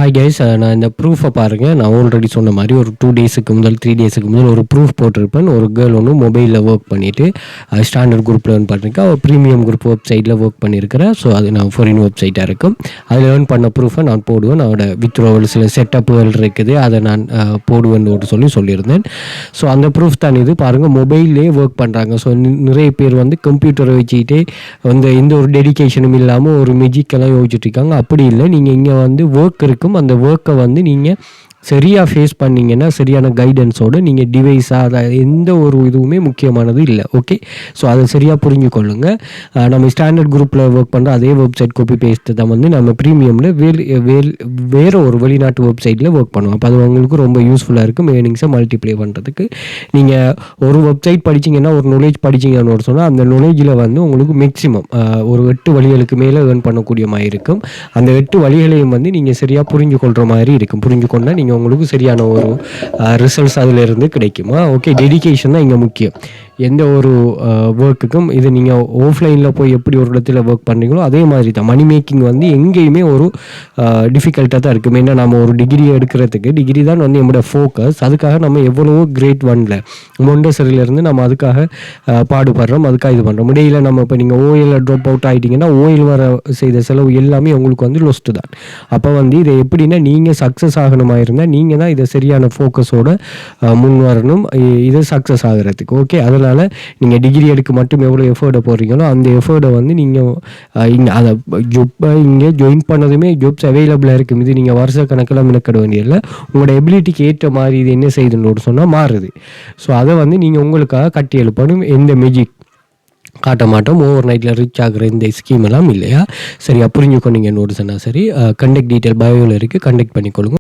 Hi guys, நான் இந்த ப்ரூஃபை பாருங்கள். நான் ஆல்ரெடி சொன்ன மாதிரி ஒரு 2 டேஸுக்கு முதல் 3 டேஸுக்கு முதல் ஒரு ப்ரூஃப் போட்டிருப்பேன். ஒரு கேர்ள் ஒன்று மொபைலில் ஒர்க் பண்ணிவிட்டு ஸ்டாண்டர்ட் குரூப்பில் ஏர்ன் பண்ணிருக்கேன். அவள் ப்ரீமியம் குரூப் வெப்சைட்டில் ஒர்க் பண்ணியிருக்கிறேன். ஸோ அது நான் ஃபாரின் வெப்சைட்டாக இருக்கும். அதில் ஏர்ன் பண்ண ப்ரூஃபை நான் போடுவேன். அதோட வித்ரோவல் சில செட்டப்புகள் இருக்குது, அதை நான் போடுவேன்னு சொல்லியிருந்தேன். ஸோ அந்த ப்ரூஃப் தான் இது பாருங்கள். மொபைல்லே ஒர்க் பண்ணுறாங்க. ஸோ நிறைய பேர் வந்து கம்ப்யூட்டரை வச்சுக்கிட்டே வந்து எந்த ஒரு டெடிக்கேஷனும் இல்லாமல் ஒரு மெஜிக்கெல்லாம் யோசிச்சுட்டு இருக்காங்க. அப்படி இல்லை, நீங்கள் இங்கே வந்து ஒர்க் இருக்கும். அந்த ஒர்க்கை வந்து நீங்கள் சரியாக ஃபேஸ் பண்ணிங்கன்னா, சரியான கைடன்ஸோடு நீங்கள் டிவைஸாக அதை எந்த ஒரு இதுவுமே முக்கியமானது இல்லை. ஓகே, ஸோ அதை சரியாக புரிஞ்சுக்கொள்ளுங்க. நம்ம ஸ்டாண்டர்ட் குரூப்பில் ஒர்க் பண்ணுற அதே வெப்சைட் காப்பி பேஸ்ட்டு தான் வந்து நம்ம ப்ரீமியமில் வேறு ஒரு வெளிநாட்டு வெப்சைட்டில் ஒர்க் பண்ணுவோம். அப்போ அது உங்களுக்கு ரொம்ப யூஸ்ஃபுல்லாக இருக்கும் ஏர்னிங்ஸை மல்டிப்ளை பண்ணுறதுக்கு. நீங்கள் ஒரு வெப்சைட் படிச்சிங்கன்னா, ஒரு நாலேஜ் படிச்சிங்கன்னு சொன்னால், அந்த நாலேஜில் வந்து உங்களுக்கு மேக்ஸிமம் ஒரு 8 வழிகளுக்கு மேலே ஏர்ன் பண்ணக்கூடிய மாதிரி இருக்கும். அந்த 8 வழிகளையும் வந்து நீங்கள் சரியாக புரிஞ்சு கொள்கிற மாதிரி இருக்கும். புரிஞ்சுக்கொண்டா நீங்கள் உங்களுக்கு சரியான ஒரு ரிசல்ட்ஸ் அதிலிருந்து கிடைக்குமா. ஓகே, டெடிக்கேஷன் தான் இங்கே முக்கியம். எந்த ஒரு ஒர்க்குக்கும் இது நீங்கள் ஆஃப்லைனில் போய் எப்படி ஒரு இடத்துல ஒர்க் பண்ணுறீங்களோ அதே மாதிரி தான் மணி மேக்கிங் வந்து எங்கேயுமே ஒரு டிஃபிகல்ட்டாக தான் இருக்கும். ஏன்னா நம்ம ஒரு டிகிரி எடுக்கிறதுக்கு டிகிரி தான் வந்து நம்மளோட ஃபோக்கஸ். அதுக்காக நம்ம எவ்வளவோ கிரேட் 1ல் மொண்டசரியிலேருந்து நம்ம அதுக்காக பாடுபடுறோம், அதுக்காக இது பண்ணுறோம். இடையில் நம்ம இப்போ நீங்கள் ஓஎல்ல ட்ராப் அவுட் ஆகிட்டிங்கன்னா ஓஎல் வர செய்த செலவு எல்லாமே உங்களுக்கு வந்து லொஸ்ட்டு தான். அப்போ வந்து இதை எப்படின்னா, நீங்கள் சக்ஸஸ் ஆகணுமா இருந்தால் நீங்கள் தான் இதை சரியான ஃபோக்கஸோடு முன் வரணும், இது சக்ஸஸ் ஆகிறதுக்கு. ஓகே, அதனால் நீங்கள் டிகிரி எடுக்க மட்டும் எவ்வளோ எஃபர்ட்டை போடுறீங்களோ அந்த எஃபர்ட்டை வந்து நீங்கள் இங்கே அதை ஜாப்பை இங்கே ஜாயின் பண்ணதுமே ஜாப்ஸ் அவைலபிளாக இருக்கும். இது நீங்கள் வருஷ கணக்கில் மினக்கிட வேண்டியதில்லை. உங்களோட எபிலிட்டிக்கு ஏற்ற மாதிரி இது என்ன செய்யுதுன்னு சொன்னால் மாறுது. ஸோ அதை வந்து நீங்கள் உங்களுக்காக கட்டி எழுப்பணும். எந்த மேஜிக் காட்ட மாட்டோம். ஓவர் நைட்டில் ரீச் ஆகிற இந்த ஸ்கீம் எல்லாம் இல்லையா. சரியா புரிஞ்சுக்கொண்டீங்கன்னு சொன்னால் சரி. கண்டக்ட் டீட்டெயில் பயோவில் இருக்குது, கண்டக்ட் பண்ணிக்கொள்ளுங்க.